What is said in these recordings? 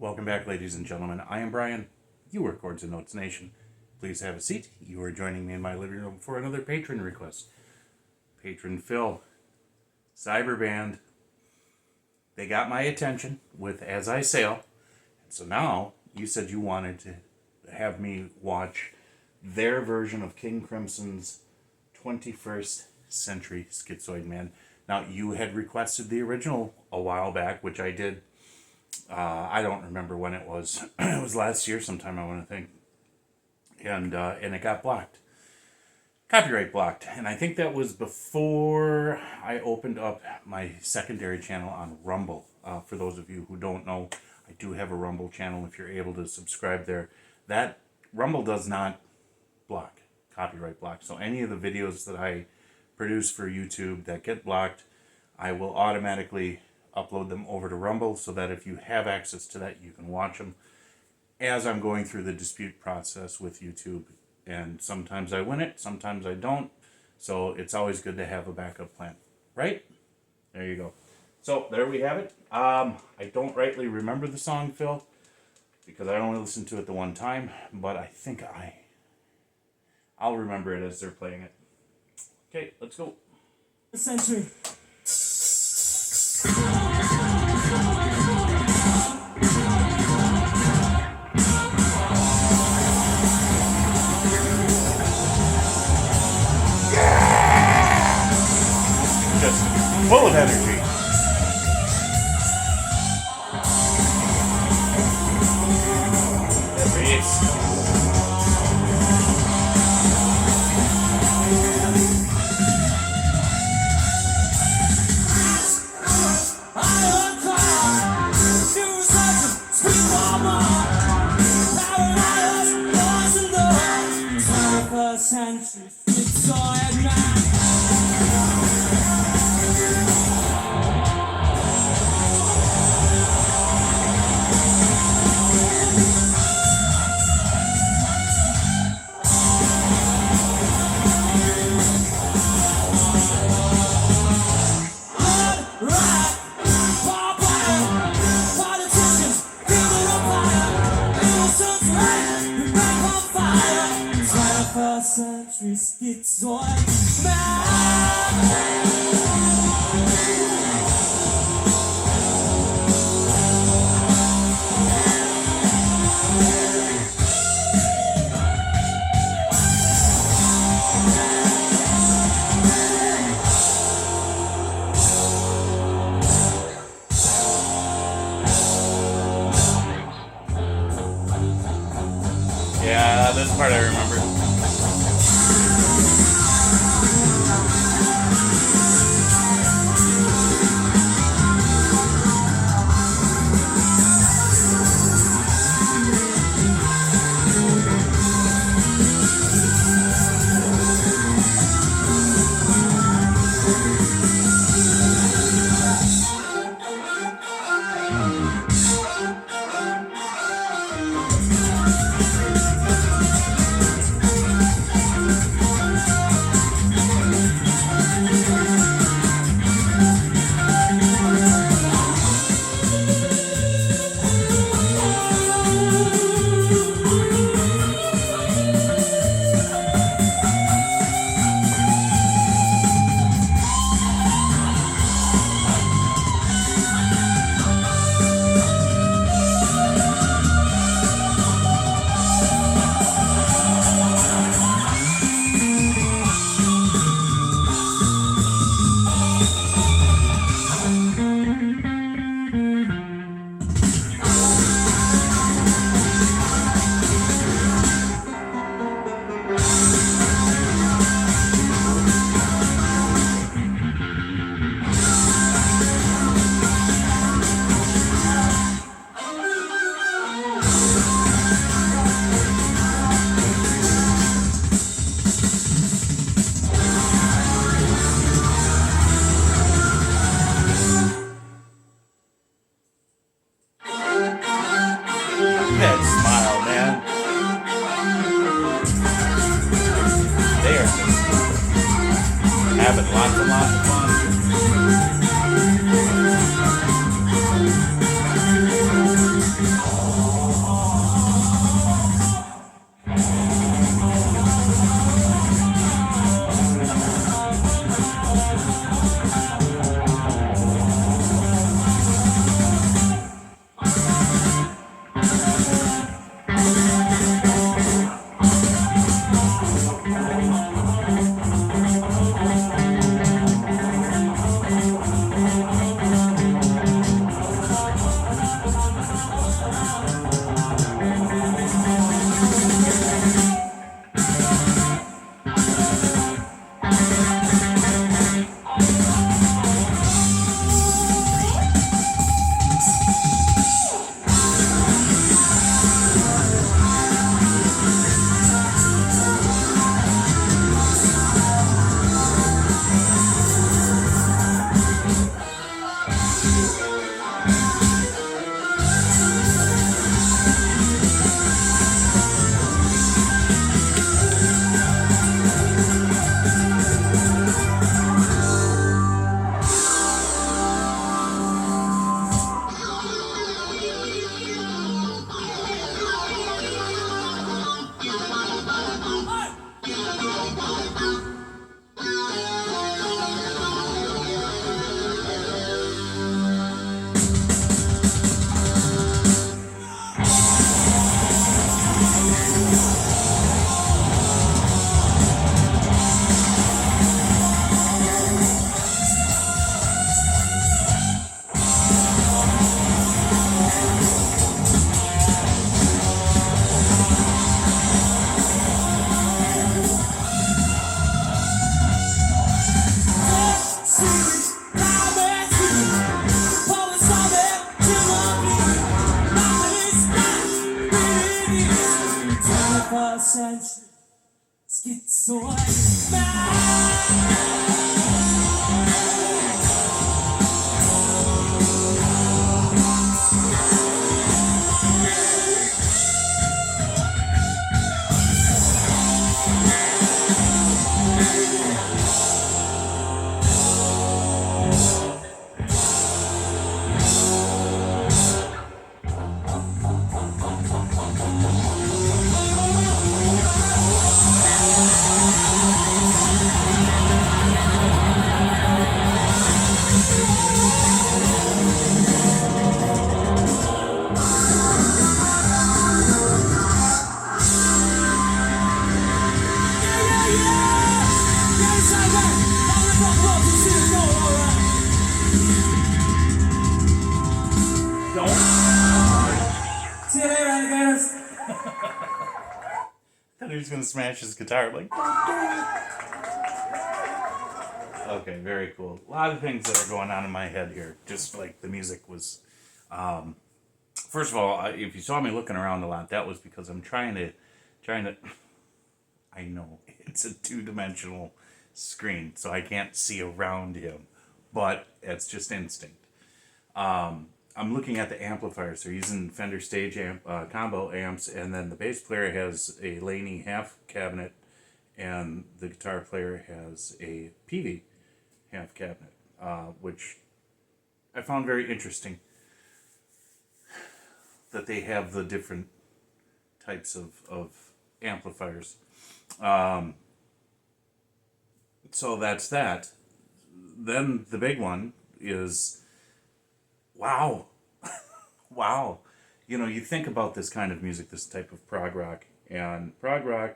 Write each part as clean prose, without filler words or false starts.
Welcome back, ladies and gentlemen. I am Brian. You are Chords and Notes Nation. Please have a seat. You are joining me in my living room for another patron request. Patron Phil, Cyberband. They got my attention with As I Sail. And so now you said you wanted to have me watch their version of King Crimson's 21st Century Schizoid Man. Now, you had requested the original a while back, which I did. I don't remember when it was. It was last year sometime, I want to think. And it got blocked. Copyright blocked. And I think that was before I opened up my secondary channel on Rumble. For those of you who don't know, I do have a Rumble channel if you're able to subscribe there. That Rumble does not block, copyright block. So any of the videos that I produce for YouTube that get blocked, I will automatically upload them over to Rumble so that if you have access to that, you can watch them as I'm going through the dispute process with YouTube. And sometimes I win it, sometimes I don't. So it's always good to have a backup plan, right? There you go. So there we have it. I don't rightly remember the song, Phil, because I only listened to it the one time, but I think I'll remember it as they're playing it. Okay, let's go. Century. Just full of energy. Peace. Century Schizoid Man. Century Schizoid Man. Yeah, this part I remember. That smile, man. They are just having lots and lots of fun. century. Schizoid man. See you later, alligators. I thought he was going to smash his guitar. Like, okay, very cool. A lot of things that are going on in my head here. Just like the music was. First of all, if you saw me looking around a lot, that was because I'm trying to. I know it's a 2-dimensional screen, so I can't see around him, but it's just instinct. I'm looking at the amplifiers. They're using Fender Stage combo amps, and then the bass player has a Laney half cabinet, and the guitar player has a PV half cabinet, which I found very interesting. That they have the different types of amplifiers. So that's that. Then the big one is, wow. Wow. You know, you think about this kind of music, this type of prog rock, and prog rock,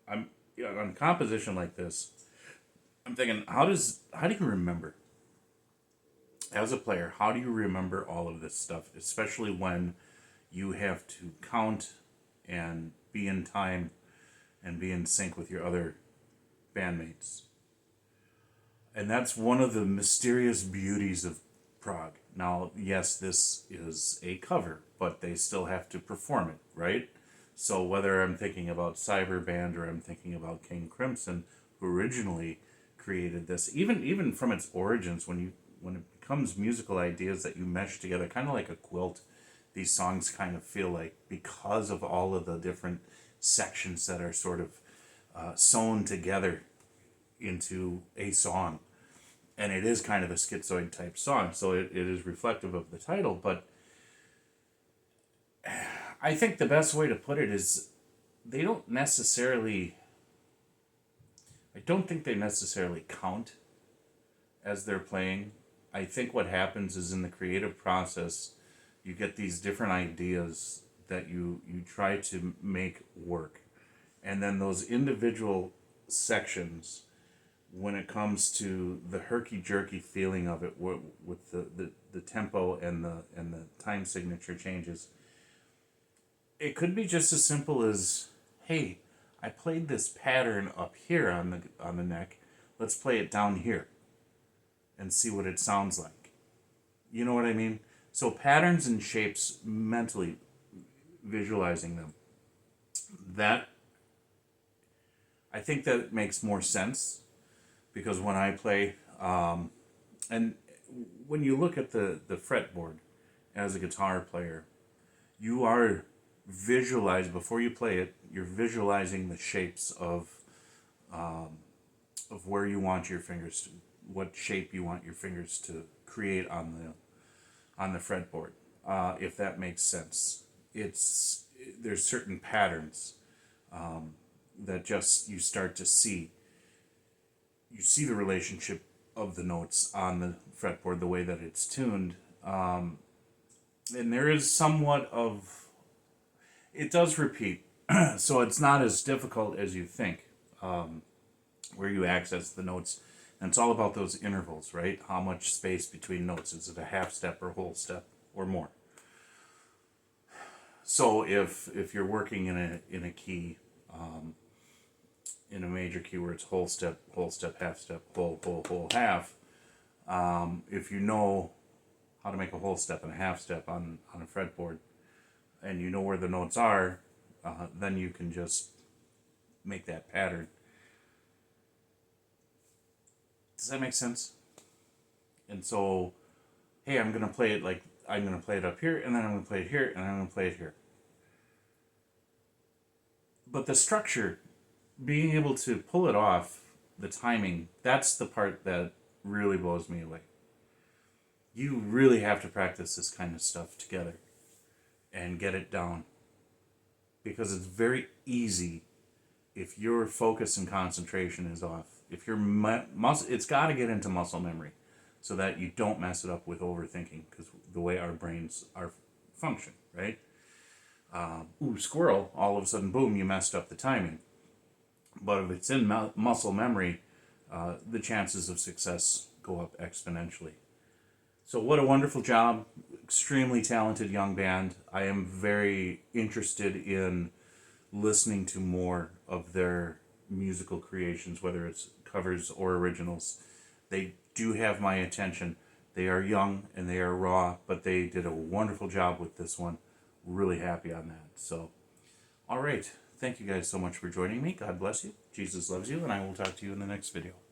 on a composition like this, I'm thinking, how do you remember? As a player, how do you remember all of this stuff, especially when you have to count and be in time and be in sync with your other bandmates? And that's one of the mysterious beauties of prog. Now, yes, this is a cover, but they still have to perform it, right? So whether I'm thinking about Cyberband or I'm thinking about King Crimson, who originally created this, even from its origins, when it becomes musical ideas that you mesh together, kind of like a quilt, these songs kind of feel like, because of all of the different sections that are sort of sewn together into a song. And it is kind of a schizoid type song, so it is reflective of the title, but I think the best way to put it is I don't think they necessarily count as they're playing. I think what happens is in the creative process, you get these different ideas that you try to make work. And then those individual sections, when it comes to the herky-jerky feeling of it with the tempo and the time signature changes, it could be just as simple as, hey, I played this pattern up here on the neck, let's play it down here and see what it sounds like. You know what I mean? So patterns and shapes, mentally visualizing them, that I think that makes more sense, because when I play, and when you look at the fretboard as a guitar player, you are before you play it, you're visualizing the shapes of where you want your fingers to, what shape you want your fingers to create on the fretboard, if that makes sense. There's certain patterns that just you start to see. You see the relationship of the notes on the fretboard, the way that it's tuned, and there is somewhat of, it does repeat, so it's not as difficult as you think, where you access the notes. And it's all about those intervals, right? How much space between notes? Is it a half step or whole step or more? So if you're working in a key, in a major key where it's whole step, half step, whole, half, if you know how to make a whole step and a half step on a fretboard, and you know where the notes are, then you can just make that pattern. Does that make sense? And so, hey, I'm going to play it like, I'm going to play it up here, and then I'm going to play it here, and then I'm going to play it here. But the structure, being able to pull it off, the timing, that's the part that really blows me away. You really have to practice this kind of stuff together and get it down. Because it's very easy if your focus and concentration is off. If your muscle, it's got to get into muscle memory so that you don't mess it up with overthinking, because the way our brains are function, right? Squirrel, all of a sudden, boom, you messed up the timing. But if it's in muscle memory, the chances of success go up exponentially. So what a wonderful job. Extremely talented young band. I am very interested in listening to more of their musical creations, whether it's covers or originals. They do have my attention. They are young and they are raw, but they did a wonderful job with this one. Really happy on that. So, all right. Thank you guys so much for joining me. God bless you. Jesus loves you, and I will talk to you in the next video.